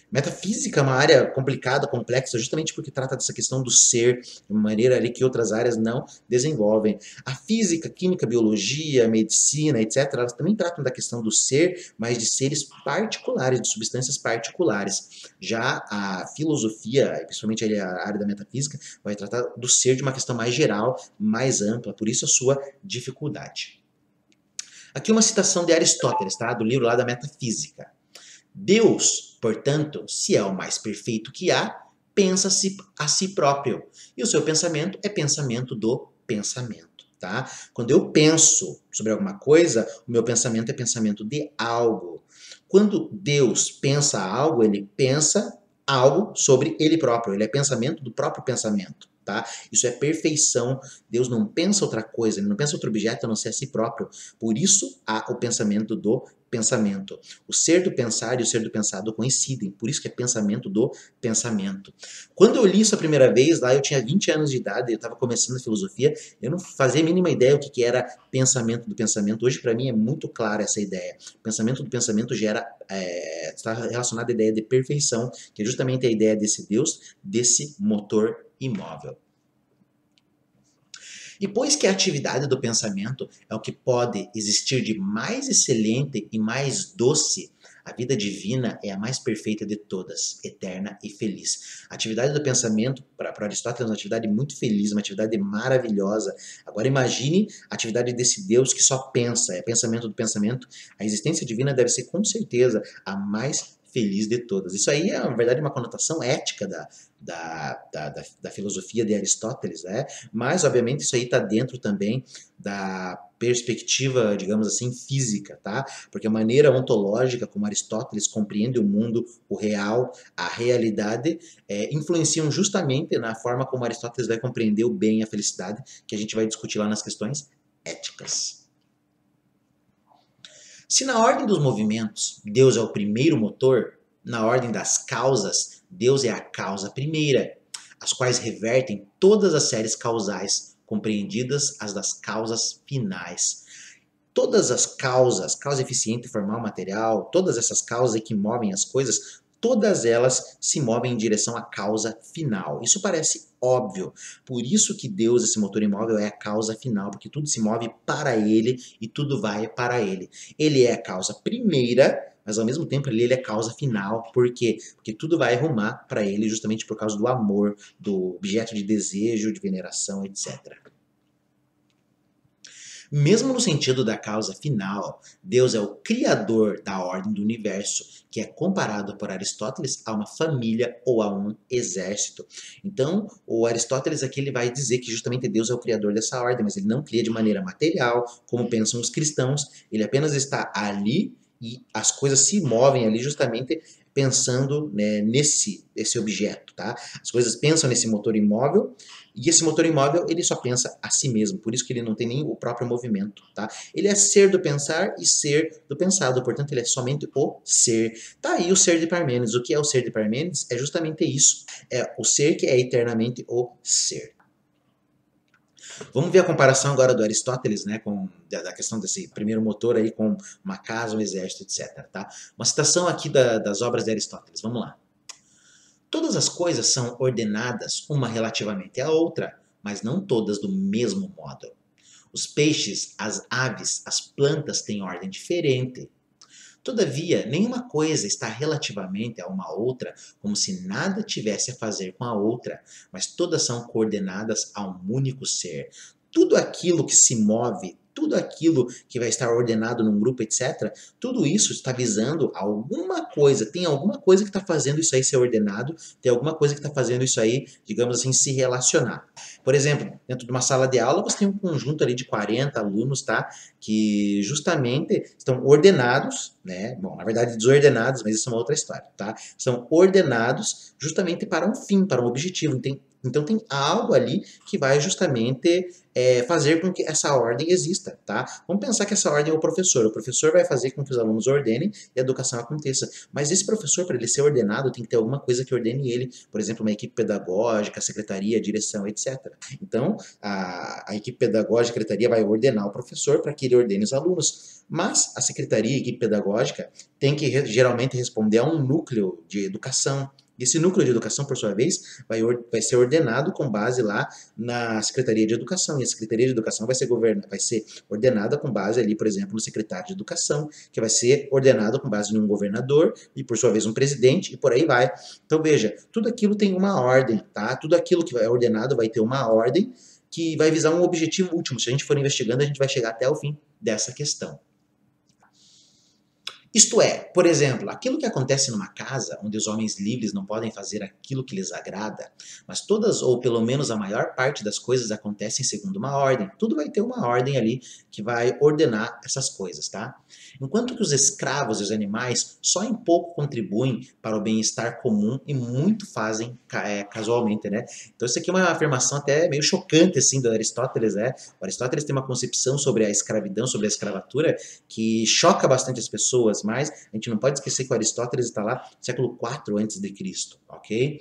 Metafísica é uma área complicada, complexa, justamente porque trata dessa questão do ser de uma maneira ali que outras áreas não desenvolvem. A física, química, biologia, medicina, etc., elas também tratam da questão do ser, mas de seres particulares, de substâncias particulares. Já a filosofia, principalmente a área da metafísica, vai tratar do ser de uma questão mais geral, mais ampla, por isso a sua dificuldade. Aqui uma citação de Aristóteles, tá? Do livro lá da Metafísica. Deus, portanto, se é o mais perfeito que há, pensa-se a si próprio. E o seu pensamento é pensamento do pensamento, tá? Quando eu penso sobre alguma coisa, o meu pensamento é pensamento de algo. Quando Deus pensa algo, ele pensa algo sobre ele próprio. Ele é pensamento do próprio pensamento. Tá? Isso é perfeição. Deus não pensa outra coisa, ele não pensa outro objeto a não ser a si próprio. Por isso há o pensamento do pensamento. O ser do pensar e o ser do pensado coincidem, por isso que é pensamento do pensamento. Quando eu li isso a primeira vez, lá eu tinha 20 anos de idade, eu estava começando a filosofia, eu não fazia a mínima ideia o que era pensamento do pensamento. Hoje, para mim, é muito clara essa ideia. Pensamento do pensamento está relacionado à ideia de perfeição, que é justamente a ideia desse Deus, desse motor imóvel. E pois que a atividade do pensamento é o que pode existir de mais excelente e mais doce, a vida divina é a mais perfeita de todas, eterna e feliz. A atividade do pensamento, para Aristóteles, é uma atividade muito feliz, uma atividade maravilhosa. Agora imagine a atividade desse Deus que só pensa, é pensamento do pensamento. A existência divina deve ser, com certeza, a mais feliz de todas. Isso aí é, na verdade, uma conotação ética da filosofia de Aristóteles, né? Mas, obviamente, isso aí está dentro também da perspectiva, digamos assim, física, tá? Porque a maneira ontológica como Aristóteles compreende o mundo, o real, a realidade, influenciam justamente na forma como Aristóteles vai compreender o bem e a felicidade, que a gente vai discutir lá nas questões éticas. Se na ordem dos movimentos Deus é o primeiro motor, na ordem das causas, Deus é a causa primeira, as quais revertem todas as séries causais, compreendidas as das causas finais. Todas as causas, causa eficiente, formal, material, todas essas causas que movem as coisas, todas elas se movem em direção à causa final. Isso parece óbvio. Por isso que Deus, esse motor imóvel, é a causa final, porque tudo se move para Ele e tudo vai para Ele. Ele é a causa primeira, mas ao mesmo tempo ele é a causa final. Por quê? Porque tudo vai arrumar para Ele justamente por causa do amor, do objeto de desejo, de veneração, etc. Mesmo no sentido da causa final, Deus é o criador da ordem do universo, que é comparado por Aristóteles a uma família ou a um exército. Então, o Aristóteles aqui ele vai dizer que justamente Deus é o criador dessa ordem, mas ele não cria de maneira material, como pensam os cristãos, ele apenas está ali e as coisas se movem ali justamente pensando, né, esse objeto, tá? As coisas pensam nesse motor imóvel e esse motor imóvel ele só pensa a si mesmo, por isso que ele não tem nem o próprio movimento, tá? Ele é ser do pensar e ser do pensado, portanto ele é somente o ser. Tá aí o ser de Parmênides. O que é o ser de Parmênides? É justamente isso. É o ser que é eternamente o ser. Vamos ver a comparação agora do Aristóteles, né, da questão desse primeiro motor aí com uma casa, um exército, etc. Tá? Uma citação aqui das obras de Aristóteles. Vamos lá. Todas as coisas são ordenadas uma relativamente à outra, mas não todas do mesmo modo. Os peixes, as aves, as plantas têm ordem diferente. Todavia, nenhuma coisa está relativamente a uma outra como se nada tivesse a fazer com a outra, mas todas são coordenadas a um único ser. Tudo aquilo que se move, tudo aquilo que vai estar ordenado num grupo, etc., tudo isso está visando alguma coisa. Tem alguma coisa que está fazendo isso aí ser ordenado, tem alguma coisa que está fazendo isso aí, digamos assim, se relacionar. Por exemplo, dentro de uma sala de aula, você tem um conjunto ali de 40 alunos, tá? Que justamente estão ordenados, né? Bom, na verdade desordenados, mas isso é uma outra história, tá? São ordenados justamente para um fim, para um objetivo. Então tem algo ali que vai justamente fazer com que essa ordem exista, tá? Vamos pensar que essa ordem é o professor. O professor vai fazer com que os alunos ordenem e a educação aconteça. Mas esse professor, para ele ser ordenado, tem que ter alguma coisa que ordene ele. Por exemplo, uma equipe pedagógica, secretaria, direção, etc. Então, a equipe pedagógica, a secretaria vai ordenar o professor para que ele ordene os alunos. Mas a secretaria, a equipe pedagógica, tem que geralmente responder a um núcleo de educação. Esse núcleo de educação, por sua vez, vai ser ordenado com base lá na Secretaria de Educação. E a Secretaria de Educação vai ser ordenada com base ali, por exemplo, no secretário de Educação, que vai ser ordenado com base em um governador e, por sua vez, um presidente, e por aí vai. Então, veja, tudo aquilo tem uma ordem, tá? Tudo aquilo que é ordenado vai ter uma ordem que vai visar um objetivo último. Se a gente for investigando, a gente vai chegar até o fim dessa questão. Isto é, por exemplo, aquilo que acontece numa casa onde os homens livres não podem fazer aquilo que lhes agrada, mas todas ou pelo menos a maior parte das coisas acontecem segundo uma ordem. Tudo vai ter uma ordem ali que vai ordenar essas coisas, tá? Enquanto que os escravos e os animais só em pouco contribuem para o bem-estar comum e muito fazem casualmente, né? Então isso aqui é uma afirmação até meio chocante assim do Aristóteles, né? O Aristóteles tem uma concepção sobre a escravidão, sobre a escravatura que choca bastante as pessoas, mas a gente não pode esquecer que o Aristóteles está lá no século IV a.C., ok?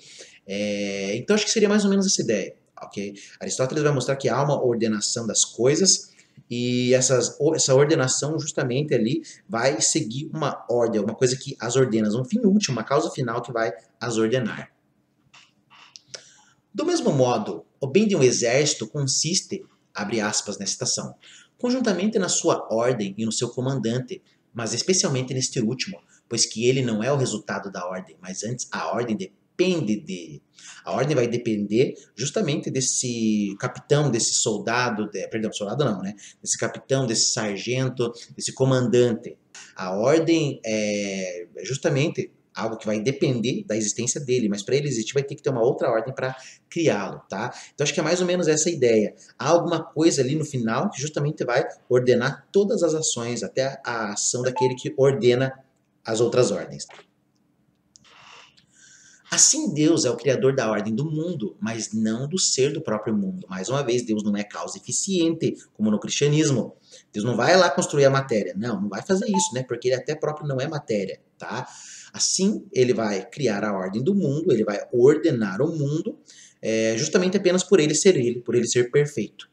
Então acho que seria mais ou menos essa ideia, ok? Aristóteles vai mostrar que há uma ordenação das coisas e essa ordenação justamente ali vai seguir uma ordem, alguma coisa que as ordena, um fim último, uma causa final que vai as ordenar. Do mesmo modo, o bem de um exército consiste, abre aspas na citação, conjuntamente na sua ordem e no seu comandante, mas especialmente neste último, pois que ele não é o resultado da ordem, mas antes a ordem depende dele. A ordem vai depender justamente desse capitão, desse soldado, perdão, soldado não, né? Desse capitão, desse sargento, desse comandante. A ordem é justamente algo que vai depender da existência dele, mas para ele existir vai ter que ter uma outra ordem para criá-lo, tá? Então acho que é mais ou menos essa ideia. Há alguma coisa ali no final que justamente vai ordenar todas as ações, até a ação daquele que ordena as outras ordens. Assim, Deus é o criador da ordem do mundo, mas não do ser do próprio mundo. Mais uma vez, Deus não é causa eficiente, como no cristianismo. Deus não vai lá construir a matéria. Não vai fazer isso, né? Porque ele até próprio não é matéria, tá? Assim, ele vai criar a ordem do mundo, ele vai ordenar o mundo, justamente apenas por ele ser perfeito.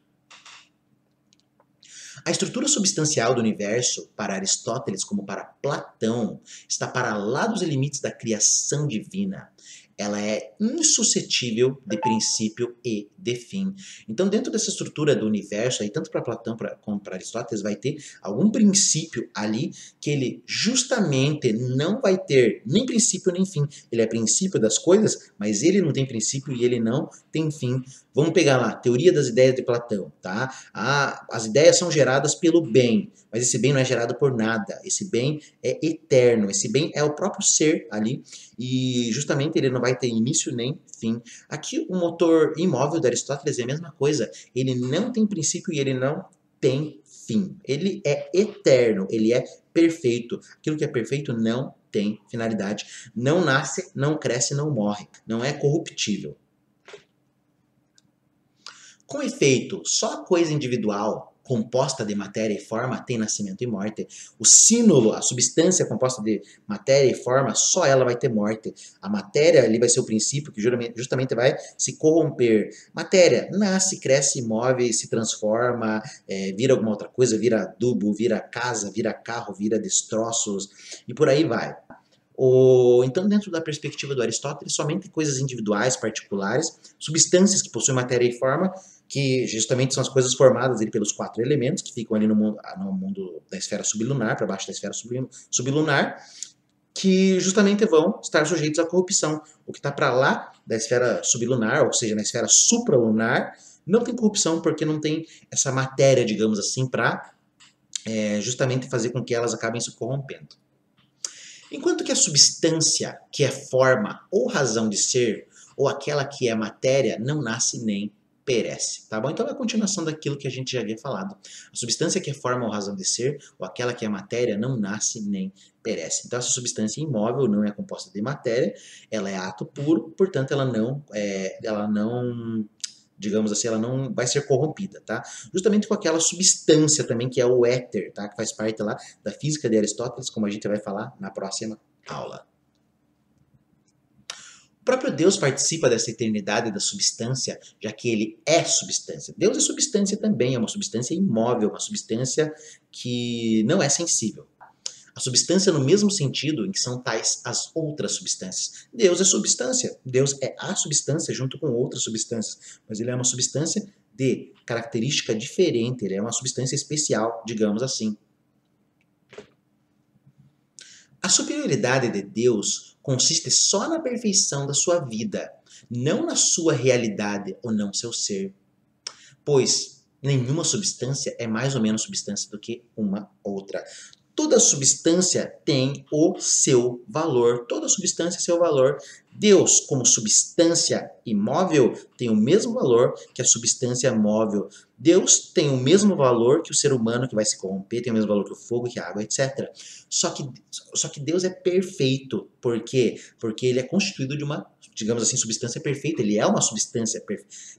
A estrutura substancial do universo, para Aristóteles como para Platão, está para lá dos limites da criação divina. Ela é insuscetível de princípio e de fim. Então, dentro dessa estrutura do universo, aí, tanto para Platão como para Aristóteles, vai ter algum princípio ali que ele justamente não vai ter nem princípio nem fim. Ele é princípio das coisas, mas ele não tem princípio e ele não tem fim. Vamos pegar lá, teoria das ideias de Platão, tá? As ideias são geradas pelo bem, mas esse bem não é gerado por nada. Esse bem é eterno, esse bem é o próprio ser ali e justamente ele não vai ter início nem fim. Aqui o motor imóvel de Aristóteles é a mesma coisa. Ele não tem princípio e ele não tem fim. Ele é eterno, ele é perfeito. Aquilo que é perfeito não tem finalidade. Não nasce, não cresce, não morre. Não é corruptível. Com efeito, só a coisa individual, composta de matéria e forma, tem nascimento e morte. O sínulo, a substância composta de matéria e forma, só ela vai ter morte. A matéria ali vai ser o princípio que justamente vai se corromper. Matéria nasce, cresce, move, se transforma, vira alguma outra coisa, vira adubo, vira casa, vira carro, vira destroços e por aí vai. Então, dentro da perspectiva do Aristóteles, somente coisas individuais, particulares, substâncias que possuem matéria e forma, que justamente são as coisas formadas ali pelos 4 elementos, que ficam ali no mundo da esfera sublunar, para baixo da esfera sublunar, que justamente vão estar sujeitos à corrupção. O que está para lá da esfera sublunar, ou seja, na esfera supralunar, não tem corrupção, porque não tem essa matéria, digamos assim, para justamente fazer com que elas acabem se corrompendo. Enquanto que a substância, que é forma ou razão de ser, ou aquela que é matéria, não nasce nem perece, tá bom? Então é a continuação daquilo que a gente já havia falado. A substância que é forma ou razão de ser, ou aquela que é matéria, não nasce nem perece. Então essa substância imóvel não é composta de matéria, ela é ato puro, portanto ela não digamos assim, ela não vai ser corrompida, tá? Justamente com aquela substância também que é o éter, tá? Que faz parte lá da física de Aristóteles, como a gente vai falar na próxima aula. O próprio Deus participa dessa eternidade da substância, já que ele é substância. Deus é substância também, é uma substância imóvel, uma substância que não é sensível. A substância no mesmo sentido em que são tais as outras substâncias. Deus é substância. Deus é a substância junto com outras substâncias. Mas ele é uma substância de característica diferente. Ele é uma substância especial, digamos assim. A superioridade de Deus consiste só na perfeição da sua vida, não na sua realidade ou não seu ser. Pois nenhuma substância é mais ou menos substância do que uma outra. Toda substância tem o seu valor. Toda substância tem seu valor. Deus, como substância imóvel, tem o mesmo valor que a substância móvel. Deus tem o mesmo valor que o ser humano que vai se corromper, tem o mesmo valor que o fogo, que a água, etc. Só que Deus é perfeito. Por quê? Porque ele é constituído de uma, digamos assim, substância perfeita. Ele é uma substância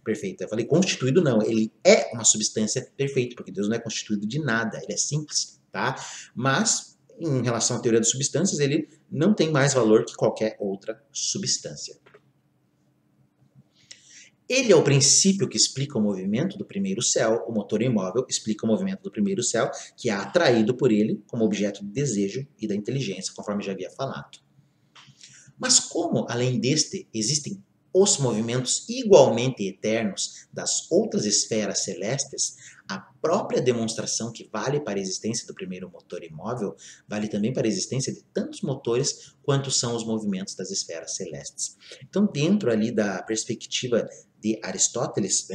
perfeita. Eu falei constituído não, ele é uma substância perfeita, porque Deus não é constituído de nada, ele é simples. Tá? Mas, em relação à teoria das substâncias, ele não tem mais valor que qualquer outra substância. Ele é o princípio que explica o movimento do primeiro céu, o motor imóvel explica o movimento do primeiro céu, que é atraído por ele como objeto de desejo e da inteligência, conforme já havia falado. Mas como, além deste, existem os movimentos igualmente eternos das outras esferas celestes, a própria demonstração que vale para a existência do primeiro motor imóvel vale também para a existência de tantos motores quanto são os movimentos das esferas celestes. Então, dentro ali da perspectiva de Aristóteles,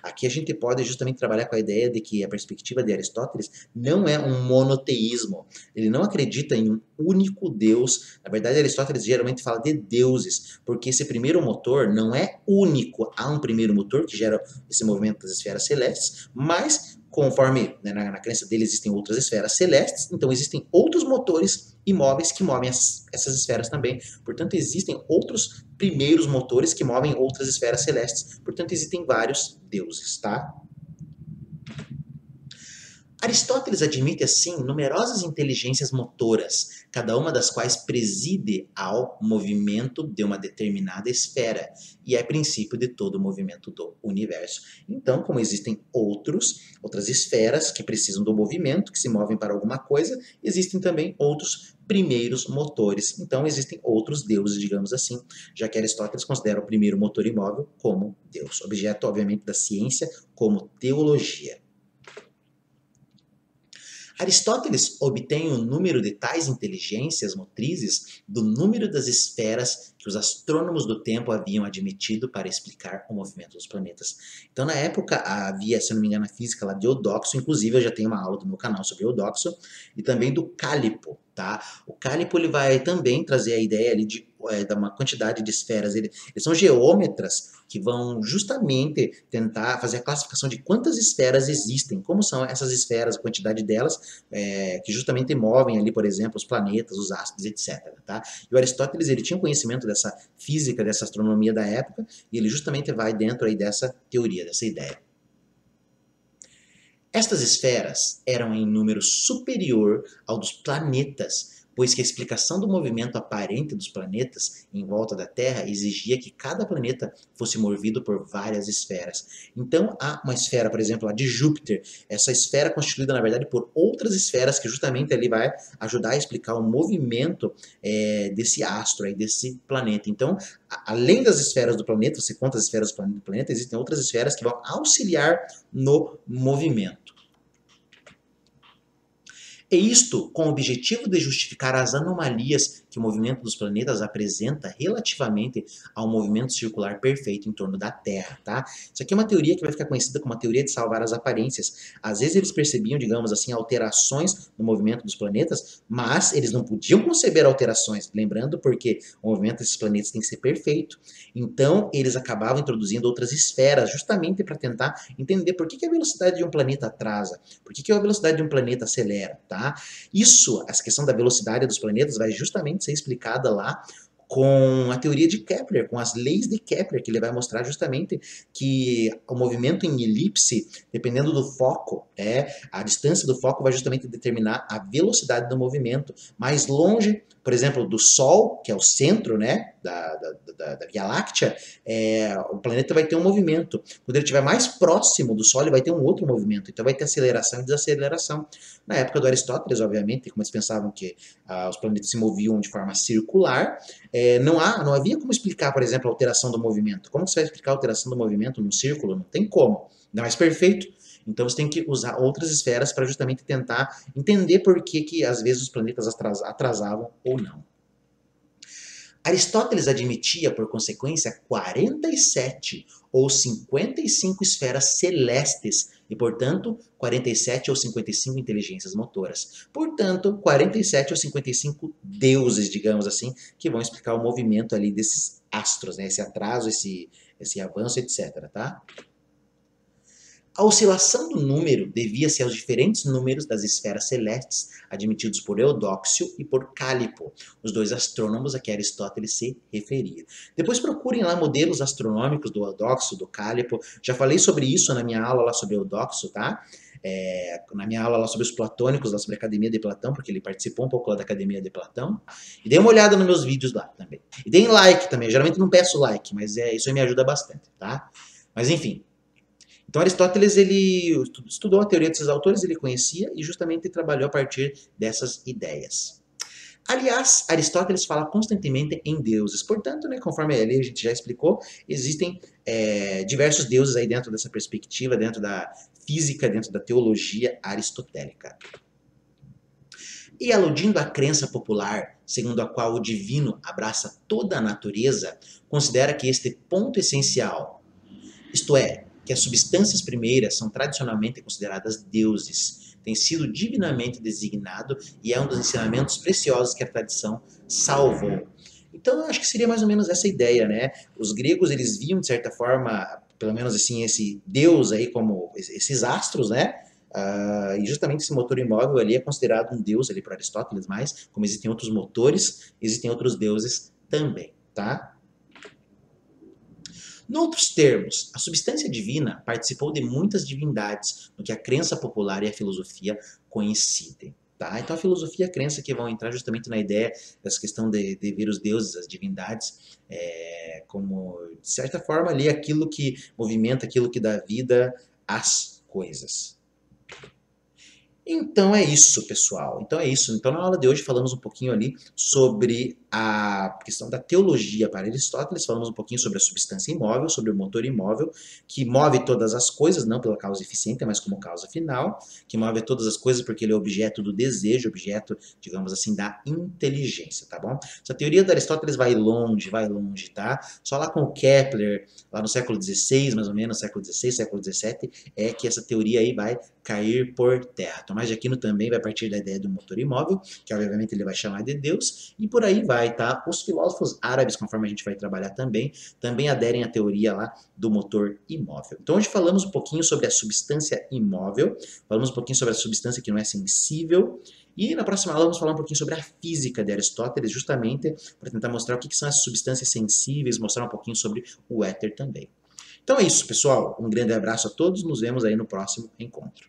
aqui a gente pode justamente trabalhar com a ideia de que a perspectiva de Aristóteles não é um monoteísmo. Ele não acredita em um único Deus. Na verdade, Aristóteles geralmente fala de deuses, porque esse primeiro motor não é único. Há um primeiro motor que gera esse movimento das esferas celestes, mas conforme na crença dele existem outras esferas celestes, então existem outros motores imóveis que movem essas esferas também. Portanto, existem outros primeiros motores que movem outras esferas celestes. Portanto, existem vários deuses, tá? Aristóteles admite, assim, numerosas inteligências motoras, cada uma das quais preside ao movimento de uma determinada esfera e é princípio de todo o movimento do universo. Então, como existem outras esferas que precisam do movimento, que se movem para alguma coisa, existem também outros primeiros motores. Então, existem outros deuses, digamos assim, já que Aristóteles considera o primeiro motor imóvel como Deus, objeto, obviamente, da ciência como teologia. Aristóteles obtém o número de tais inteligências motrizes do número das esferas que os astrônomos do tempo haviam admitido para explicar o movimento dos planetas. Então, na época, havia, se não me engano, a física lá de Eudoxo, inclusive eu já tenho uma aula do meu canal sobre Eudoxo, e também do Cálipo, tá? O Cálipo ele vai também trazer a ideia ali de uma quantidade de esferas. Eles são geômetras que vão justamente tentar fazer a classificação de quantas esferas existem, como são essas esferas, a quantidade delas, que justamente movem ali, por exemplo, os planetas, os astros, etc. Tá? E o Aristóteles ele tinha um conhecimento dessa física, dessa astronomia da época, e ele justamente vai dentro aí dessa teoria, dessa ideia. Estas esferas eram em número superior ao dos planetas, pois que a explicação do movimento aparente dos planetas em volta da Terra exigia que cada planeta fosse movido por várias esferas. Então, há uma esfera, por exemplo, a de Júpiter, essa esfera constituída, na verdade, por outras esferas que justamente ali vai ajudar a explicar o movimento desse astro, aí, desse planeta. Então, além das esferas do planeta, você conta as esferas do planeta, existem outras esferas que vão auxiliar no movimento. E isto com o objetivo de justificar as anomalias que o movimento dos planetas apresenta relativamente ao movimento circular perfeito em torno da Terra, tá? Isso aqui é uma teoria que vai ficar conhecida como a teoria de salvar as aparências. Às vezes eles percebiam, digamos assim, alterações no movimento dos planetas, mas eles não podiam conceber alterações, lembrando porque o movimento desses planetas tem que ser perfeito. Então, eles acabavam introduzindo outras esferas, justamente para tentar entender por que a velocidade de um planeta atrasa, por que a velocidade de um planeta acelera, tá? Isso, essa questão da velocidade dos planetas vai justamente ser explicada lá com a teoria de Kepler, com as leis de Kepler, que ele vai mostrar justamente que o movimento em elipse, dependendo do foco, a distância do foco vai justamente determinar a velocidade do movimento. Mais longe, por exemplo, do Sol, que é o centro, né, da Via Láctea, o planeta vai ter um movimento. Quando ele estiver mais próximo do Sol, ele vai ter um outro movimento. Então vai ter aceleração e desaceleração. Na época do Aristóteles, obviamente, como eles pensavam que os planetas se moviam de forma circular, não havia como explicar, por exemplo, a alteração do movimento. Como você vai explicar a alteração do movimento num círculo? Não tem como. Não é mais perfeito. Então você tem que usar outras esferas para justamente tentar entender por que às vezes os planetas atrasavam ou não. Aristóteles admitia, por consequência, 47 ou 55 esferas celestes e, portanto, 47 ou 55 inteligências motoras. Portanto, 47 ou 55 deuses, digamos assim, que vão explicar o movimento ali desses astros, né? Esse atraso, esse avanço, etc. Tá? A oscilação do número devia-se aos diferentes números das esferas celestes admitidos por Eudóxio e por Cálipo, os dois astrônomos a que Aristóteles se referia. Depois procurem lá modelos astronômicos do Eudóxio, do Cálipo. Já falei sobre isso na minha aula lá sobre Eudóxio, tá? Na minha aula lá sobre os platônicos, lá sobre a Academia de Platão, porque ele participou um pouco lá da Academia de Platão. E dê uma olhada nos meus vídeos lá também. E deem like também. Eu geralmente não peço like, mas isso aí me ajuda bastante, tá? Mas enfim. Então Aristóteles ele estudou a teoria desses autores, ele conhecia e justamente trabalhou a partir dessas ideias. Aliás, Aristóteles fala constantemente em deuses. Portanto, né, conforme ali a gente já explicou, existem diversos deuses aí dentro dessa perspectiva, dentro da física, dentro da teologia aristotélica. E aludindo à crença popular, segundo a qual o divino abraça toda a natureza, considera que este ponto essencial, isto é, que as substâncias primeiras são tradicionalmente consideradas deuses, tem sido divinamente designado e é um dos ensinamentos preciosos que a tradição salvou. Então, eu acho que seria mais ou menos essa ideia, né? Os gregos, eles viam, de certa forma, pelo menos assim, esse deus aí como esses astros, né? E justamente esse motor imóvel ali é considerado um deus ali para Aristóteles, mas como existem outros motores, existem outros deuses também, tá? Em outros termos, a substância divina participou de muitas divindades, no que a crença popular e a filosofia coincidem. Tá? Então a filosofia e a crença que vão entrar justamente na ideia dessa questão de ver os deuses, as divindades, como, de certa forma, ali aquilo que movimenta, aquilo que dá vida às coisas. Então é isso, pessoal. Então é isso. Então na aula de hoje falamos um pouquinho ali sobre a questão da teologia para Aristóteles, falamos um pouquinho sobre a substância imóvel, sobre o motor imóvel, que move todas as coisas, não pela causa eficiente, mas como causa final, que move todas as coisas porque ele é objeto do desejo, objeto, digamos assim, da inteligência, tá bom? Essa teoria de Aristóteles vai longe, tá? Só lá com o Kepler, lá no século XVI, mais ou menos, século XVI, século XVII, é que essa teoria aí vai cair por terra. Tomás de Aquino também vai partir da ideia do motor imóvel, que obviamente ele vai chamar de Deus, e por aí vai, tá? Os filósofos árabes, conforme a gente vai trabalhar também aderem à teoria lá do motor imóvel. Então hoje falamos um pouquinho sobre a substância imóvel, falamos um pouquinho sobre a substância que não é sensível, e na próxima aula vamos falar um pouquinho sobre a física de Aristóteles, justamente para tentar mostrar o que são as substâncias sensíveis, mostrar um pouquinho sobre o éter também. Então é isso, pessoal. Um grande abraço a todos, nos vemos aí no próximo encontro.